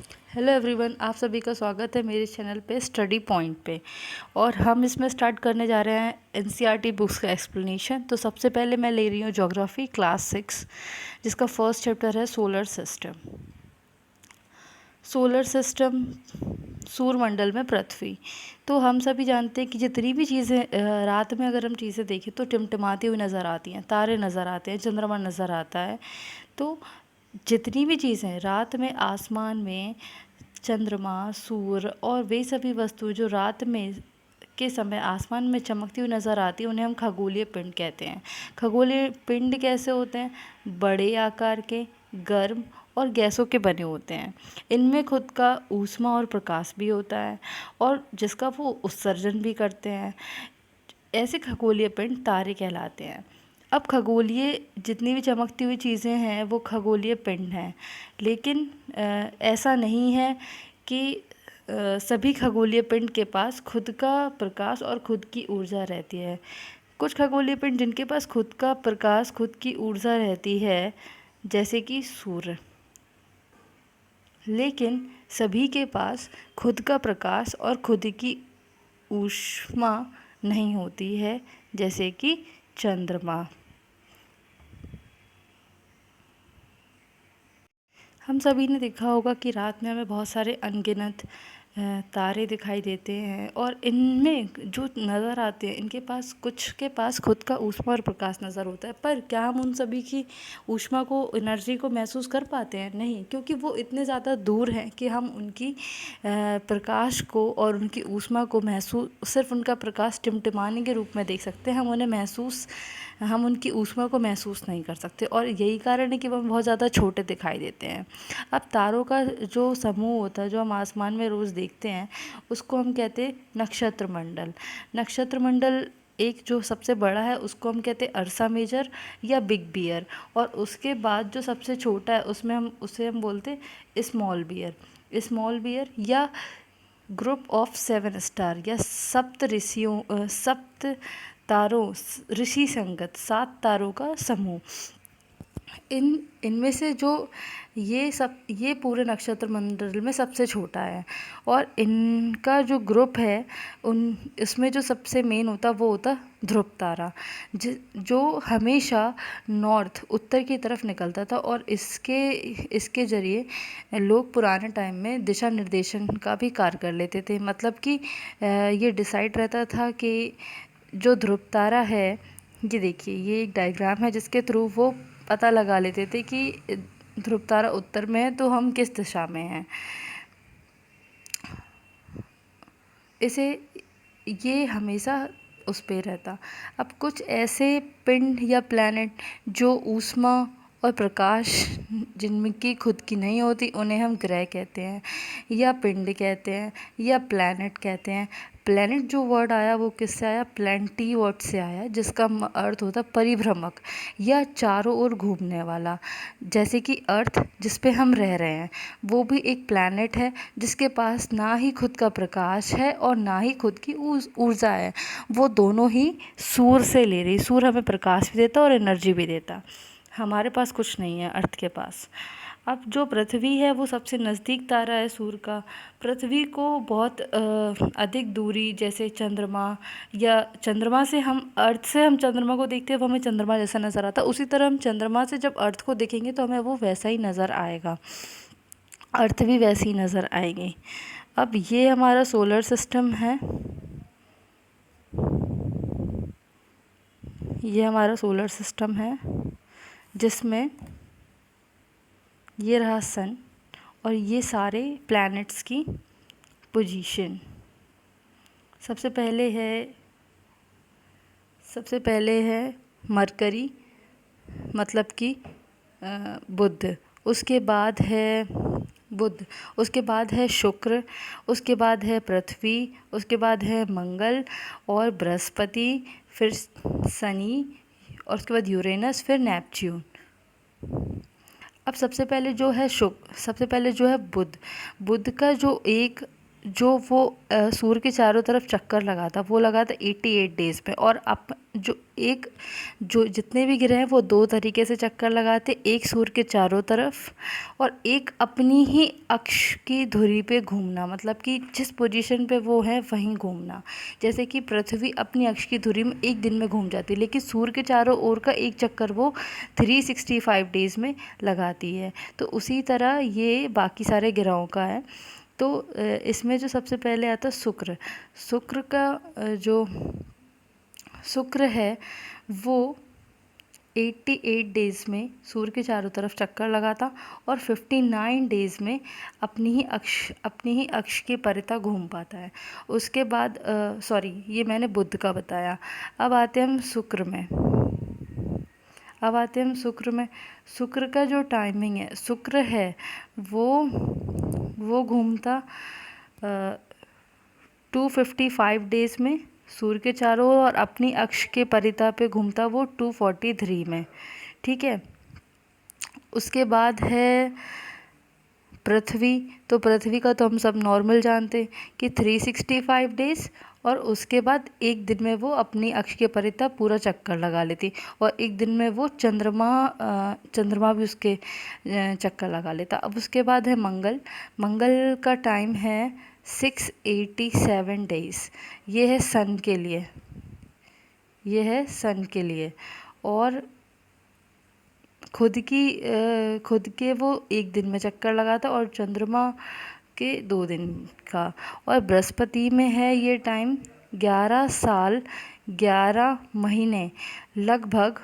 Hello everyone, आप सभी का स्वागत है मेरे चैनल पे स्टडी पॉइंट पे। और हम इसमें स्टार्ट करने जा रहे हैं एनसीईआरटी बुक्स का एक्सप्लेनेशन। तो सबसे पहले मैं ले रही हूँ ज्योग्राफी क्लास 6, जिसका फर्स्ट चैप्टर है सोलर सिस्टम। सोलर सिस्टम, सूर्यमंडल में पृथ्वी। तो हम सभी जानते हैं कि जितनी भी चीज़ें रात में अगर हम चीज़ें देखें तो टिमटिमाती हुई नज़र आती हैं, तारे नज़र आते हैं, चंद्रमा नज़र आता है। तो जितनी भी चीज़ें रात में आसमान में, चंद्रमा, सूर्य और वे सभी वस्तुएं जो रात में के समय आसमान में चमकती हुई नज़र आती है, उन्हें हम खगोलीय पिंड कहते हैं। खगोलीय पिंड कैसे होते हैं? बड़े आकार के, गर्म और गैसों के बने होते हैं। इनमें खुद का ऊष्मा और प्रकाश भी होता है और जिसका वो उत्सर्जन भी करते हैं। ऐसे खगोलीय पिंड तारे कहलाते हैं। अब खगोलीय जितनी भी चमकती हुई चीज़ें हैं वो खगोलीय पिंड हैं, लेकिन ऐसा नहीं है कि सभी खगोलीय पिंड के पास खुद का प्रकाश और खुद की ऊर्जा रहती है। कुछ खगोलीय पिंड जिनके पास खुद का प्रकाश, खुद की ऊर्जा रहती है, जैसे कि सूर्य, लेकिन सभी के पास खुद का प्रकाश और खुद की ऊष्मा नहीं होती है, जैसे कि चंद्रमा। हम सभी ने देखा होगा कि रात में हमें बहुत सारे अनगिनत तारे दिखाई देते हैं और इनमें जो नज़र आते हैं, इनके पास कुछ के पास खुद का ऊष्मा और प्रकाश नज़र होता है। पर क्या हम उन सभी की ऊष्मा को, एनर्जी को महसूस कर पाते हैं? नहीं, क्योंकि वो इतने ज़्यादा दूर हैं कि हम उनकी प्रकाश को और उनकी ऊष्मा को महसूस, सिर्फ उनका प्रकाश टिमटिमाने के रूप में देख सकते हैं। हम उनकी ऊष्मा को महसूस नहीं कर सकते और यही कारण है कि वो बहुत ज़्यादा छोटे दिखाई देते हैं। अब तारों का जो समूह होता है, जो हम आसमान में रोज़ देखते हैं, उसको हम कहते हैं नक्षत्र मंडल। नक्षत्र मंडल एक जो सबसे बड़ा है उसको हम कहते हैं अर्सा मेजर या बिग बियर, और उसके बाद जो सबसे छोटा है उसे हम बोलते हैं स्मॉल बियर। स्मॉल बियर या ग्रुप ऑफ 7 स्टार या सप्त तारों, ऋषि संगत 7 तारों का समूह। इनमें से जो ये पूरे नक्षत्र मंडल में सबसे छोटा है और इनका जो ग्रुप है, इसमें जो सबसे मेन होता वो होता ध्रुव तारा, जो हमेशा नॉर्थ, उत्तर की तरफ निकलता था और इसके ज़रिए लोग पुराने टाइम में दिशा निर्देशन का भी कार्य कर लेते थे। मतलब कि ये डिसाइड रहता था कि जो ध्रुव तारा है, ये देखिए, ये एक डायग्राम है जिसके थ्रू वो पता लगा लेते थे कि ध्रुव तारा उत्तर में है तो हम किस दिशा में हैं। इसे ये हमेशा उस पे रहता। अब कुछ ऐसे पिंड या प्लैनेट जो ऊष्मा और प्रकाश जिनकी खुद की नहीं होती, उन्हें हम ग्रह कहते हैं या पिंड कहते हैं या प्लैनेट कहते हैं। प्लैनेट जो वर्ड आया वो किससे आया? प्लैंटी वर्ड से आया, जिसका अर्थ होता परिभ्रमक या चारों ओर घूमने वाला। जैसे कि अर्थ जिस पे हम रह रहे हैं, वो भी एक प्लैनेट है जिसके पास ना ही खुद का प्रकाश है और ना ही खुद की ऊर्जा है। वो दोनों ही सूर्य से ले रही। सूर्य हमें प्रकाश भी देता और एनर्जी भी देता। हमारे पास कुछ नहीं है अर्थ के पास। अब जो पृथ्वी है वो सबसे नज़दीक तारा है सूर्य का। पृथ्वी को बहुत अधिक दूरी, जैसे चंद्रमा, या चंद्रमा से हम, अर्थ से हम चंद्रमा को देखते हैं वो हमें चंद्रमा जैसा नज़र आता, उसी तरह हम चंद्रमा से जब अर्थ को देखेंगे तो हमें वो वैसा ही नज़र आएगा, अर्थ भी वैसी ही नज़र आएगी। अब ये हमारा सोलर सिस्टम है, ये हमारा सोलर सिस्टम है जिसमें ये रहा सन और ये सारे प्लैनेट्स की पोजीशन। सबसे पहले है मरकरी, मतलब कि बुध। उसके बाद है बुध, उसके बाद है शुक्र, उसके बाद है पृथ्वी, उसके बाद है मंगल और बृहस्पति, फिर शनि और उसके बाद यूरेनस, फिर नेपच्यून। अब सबसे पहले जो है बुध। बुध का जो एक जो वो सूर्य के चारों तरफ चक्कर लगाता वो लगाता 88 डेज़ में। और जो जितने भी ग्रह हैं वो दो तरीके से चक्कर लगाते, एक सूर्य के चारों तरफ और एक अपनी ही अक्ष की धुरी पे घूमना, मतलब कि जिस पोजीशन पे वो है वहीं घूमना। जैसे कि पृथ्वी अपनी अक्ष की धुरी में एक दिन में घूम जाती है, लेकिन सूर्य के चारों ओर का एक चक्कर वो 365 डेज़ में लगाती है। तो उसी तरह ये बाकी सारे ग्रहों का है। तो इसमें जो सबसे पहले आता है शुक्र का जो शुक्र है वो 88 डेज़ में सूर्य के चारों तरफ चक्कर लगाता और 59 डेज़ में अपनी ही अक्ष के परितः घूम पाता है। उसके बाद ये मैंने बुध का बताया। अब आते हैं हम शुक्र में। शुक्र का जो टाइमिंग है, शुक्र है वो घूमता 255 डेज़ में सूर्य के चारों ओर और अपनी अक्ष के परितः पे घूमता वो 243 में। ठीक है। उसके बाद है पृथ्वी। तो पृथ्वी का तो हम सब नॉर्मल जानते हैं कि 365 डेज़, और उसके बाद एक दिन में वो अपनी अक्ष के परितः पूरा चक्कर लगा लेती और एक दिन में वो चंद्रमा भी उसके चक्कर लगा लेता। अब उसके बाद है मंगल का टाइम है 687 डेज़। ये है सन के लिए और खुद के वो एक दिन में चक्कर लगाता और चंद्रमा के 2 दिन का। और बृहस्पति में है ये टाइम 11 साल 11 महीने लगभग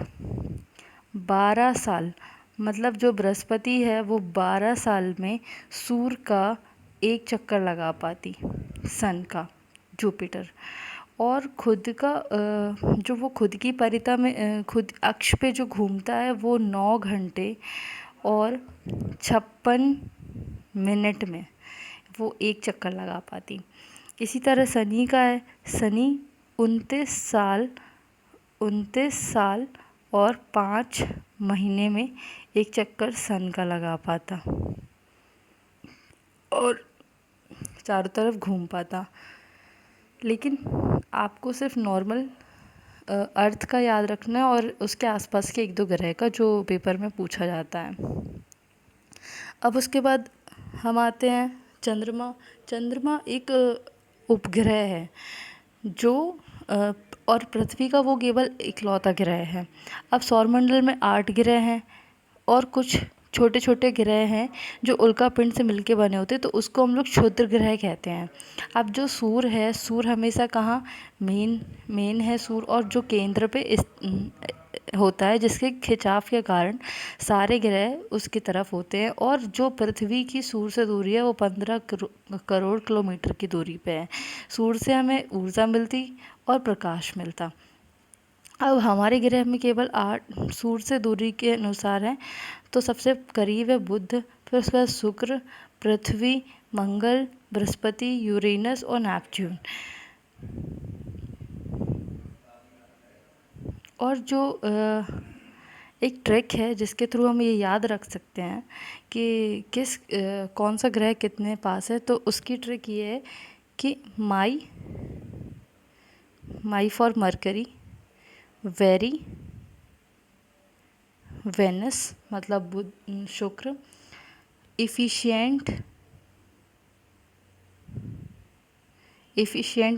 12 साल, मतलब जो बृहस्पति है वो 12 साल में सूर्य का एक चक्कर लगा पाती, सन का, जुपिटर। और जो वो खुद की परितः में खुद अक्ष पे जो घूमता है वो 9 घंटे और 56 मिनट में वो एक चक्कर लगा पाती। इसी तरह शनि का है। शनि 29 साल और 5 महीने में एक चक्कर सन का लगा पाता और चारों तरफ घूम पाता। लेकिन आपको सिर्फ नॉर्मल अर्थ का याद रखना है और उसके आसपास के 1-2 ग्रह का, जो पेपर में पूछा जाता है। अब उसके बाद हम आते हैं चंद्रमा एक उपग्रह है जो और पृथ्वी का वो केवल इकलौता ग्रह है। अब सौरमंडल में 8 ग्रह हैं और कुछ छोटे छोटे ग्रह हैं जो उल्का पिंड से मिलके बने होते हैं, तो उसको हम लोग क्षुद्र ग्रह कहते हैं। अब जो सूर्य हमेशा कहाँ मेन है सूर्य, और जो केंद्र पे होता है, जिसके खिंचाव के कारण सारे ग्रह उसकी तरफ होते हैं। और जो पृथ्वी की सूर्य से दूरी है वो 15 करोड़ किलोमीटर की दूरी पे है। सूर्य से हमें ऊर्जा मिलती और प्रकाश मिलता। अब हमारे ग्रह में केवल 8 सूर्य से दूरी के अनुसार है, तो सबसे करीब है बुध, फिर उसके बाद शुक्र, पृथ्वी, मंगल, बृहस्पति, यूरेनस और नेपच्यून। और जो एक ट्रिक है जिसके थ्रू हम ये याद रख सकते हैं कि कौन सा ग्रह कितने पास है, तो उसकी ट्रिक ये है कि my for Mercury, very, Venus मतलब बुध शुक्र, एफिशिएंट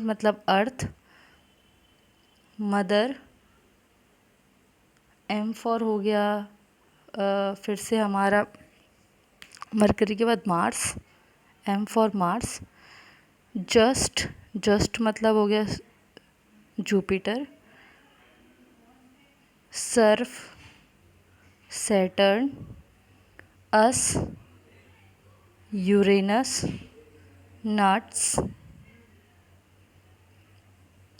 मतलब अर्थ, मदर, एम फॉर हो गया फिर से हमारा मरकरी के बाद Mars, M for Mars, just मतलब हो गया Jupiter, surf, Saturn, us, Uranus, nuts,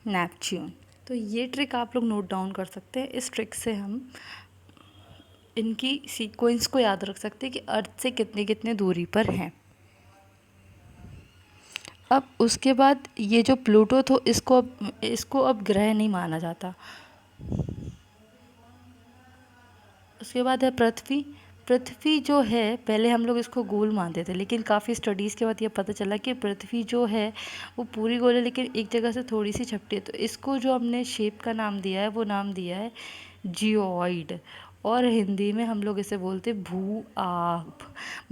Neptune. तो ये ट्रिक आप लोग नोट डाउन कर सकते हैं। इस ट्रिक से हम इनकी सीक्वेंस को याद रख सकते हैं कि अर्थ से कितने कितने दूरी पर हैं। अब उसके बाद ये जो प्लूटो था इसको अब ग्रह नहीं माना जाता। उसके बाद है पृथ्वी पृथ्वी जो है, पहले हम लोग इसको गोल मानते थे, लेकिन काफ़ी स्टडीज़ के बाद ये पता चला कि पृथ्वी जो है वो पूरी गोल है, लेकिन एक जगह से थोड़ी सी छपटी है। तो इसको जो हमने शेप का नाम दिया है वो नाम दिया है जियोइड, और हिंदी में हम लोग इसे बोलते भू आप,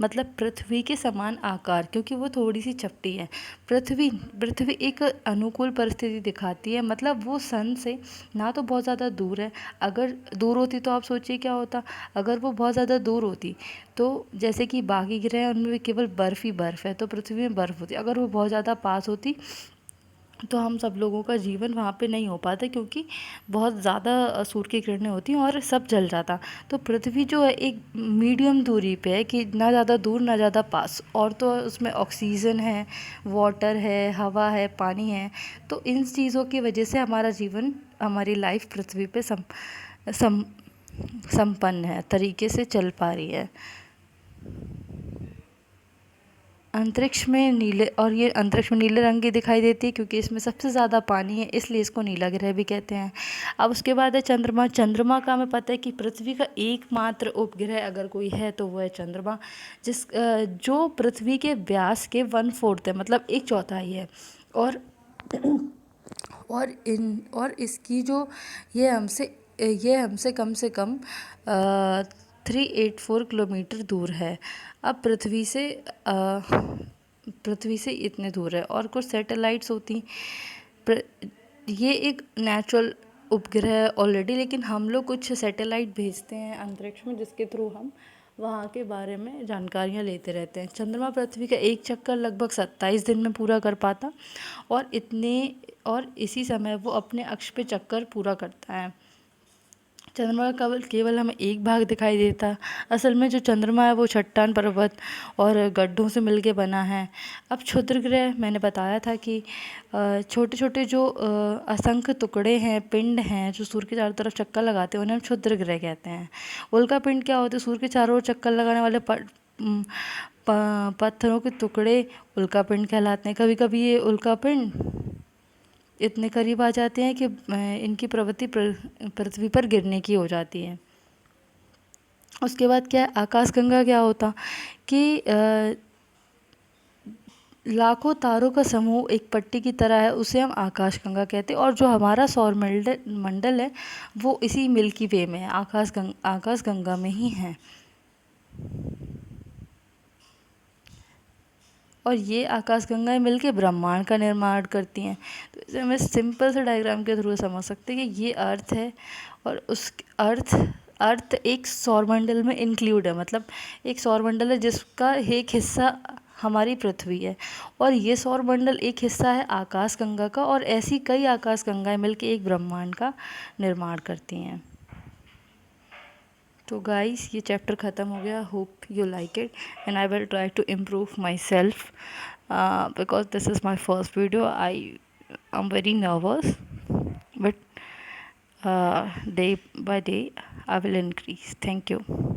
मतलब पृथ्वी के समान आकार, क्योंकि वो थोड़ी सी चपटी है। पृथ्वी पृथ्वी एक अनुकूल परिस्थिति दिखाती है, मतलब वो सन से ना तो बहुत ज़्यादा दूर है। अगर दूर होती तो आप सोचिए क्या होता, अगर वो बहुत ज़्यादा दूर होती तो जैसे कि बाकी ग्रह हैं उनमें भी केवल बर्फ़ ही बर्फ़ है, तो पृथ्वी में बर्फ़ होती। अगर वो बहुत ज़्यादा पास होती तो हम सब लोगों का जीवन वहाँ पे नहीं हो पाता, क्योंकि बहुत ज़्यादा सूर्य की किरणें होती हैं और सब जल जाता। तो पृथ्वी जो है एक मीडियम दूरी पे है, कि ना ज़्यादा दूर ना ज़्यादा पास, और तो उसमें ऑक्सीजन है, वाटर है, हवा है, पानी है। तो इन चीज़ों की वजह से हमारा जीवन, हमारी लाइफ पृथ्वी पे सम संपन्न है, तरीके से चल पा रही है। अंतरिक्ष में नीले, और ये अंतरिक्ष में नीले रंग की दिखाई देती है क्योंकि इसमें सबसे ज़्यादा पानी है, इसलिए इसको नीला ग्रह भी कहते हैं। अब उसके बाद है चंद्रमा। चंद्रमा का हमें पता है कि पृथ्वी का एकमात्र उपग्रह अगर कोई है तो वो है चंद्रमा, जो पृथ्वी के व्यास के 1/4 है, मतलब 1/4 है। और और इसकी जो, ये हमसे कम से कम 384 किलोमीटर दूर है। अब पृथ्वी से इतने दूर है, और कुछ सैटेलाइट्स होती। ये एक नेचुरल उपग्रह है ऑलरेडी, लेकिन हम लोग कुछ सैटेलाइट भेजते हैं अंतरिक्ष में, जिसके थ्रू हम वहाँ के बारे में जानकारियाँ लेते रहते हैं। चंद्रमा पृथ्वी का एक चक्कर लगभग 27 दिन में पूरा कर पाता, और इसी समय वो अपने अक्ष पे चक्कर पूरा करता है। चंद्रमा का केवल हमें एक भाग दिखाई देता। असल में जो चंद्रमा है वो चट्टान, पर्वत और गड्ढों से मिलके बना है। अब क्षुद्र ग्रह, मैंने बताया था कि छोटे छोटे जो असंख्य टुकड़े हैं, पिंड हैं, जो सूर्य के चारों तरफ चक्कर लगाते हैं, उन्हें हम क्षुद्र ग्रह कहते हैं। उल्का पिंड क्या होते हैं? सूर्य के चारों ओर चक्कर लगाने वाले पत्थरों के टुकड़े उल्का पिंड कहलाते हैं। कभी कभी ये उल्का पिंड इतने करीब आ जाते हैं कि इनकी प्रवृत्ति पृथ्वी पर गिरने की हो जाती है। उसके बाद क्या है, आकाशगंगा क्या होता कि लाखों तारों का समूह एक पट्टी की तरह है, उसे हम आकाशगंगा कहते हैं। और जो हमारा सौर मंडल है वो इसी मिल्की वे में है, आकाशगंगा में ही है। और ये आकाशगंगाएं मिलके ब्रह्मांड का निर्माण करती हैं। तो इसे हमें सिंपल से डायग्राम के थ्रू समझ सकते हैं कि ये अर्थ है, और उस अर्थ एक सौरमंडल में इंक्लूड है, मतलब एक सौरमंडल है जिसका एक हिस्सा हमारी पृथ्वी है, और ये सौरमंडल एक हिस्सा है आकाशगंगा का, और ऐसी कई आकाशगंगाएं मिलके एक ब्रह्मांड का निर्माण करती हैं। तो गाइस, ये चैप्टर ख़त्म हो गया। Hope you like it, and I will try to improve myself, because this is my first video. आई am very nervous, but day by day I will increase. Thank you.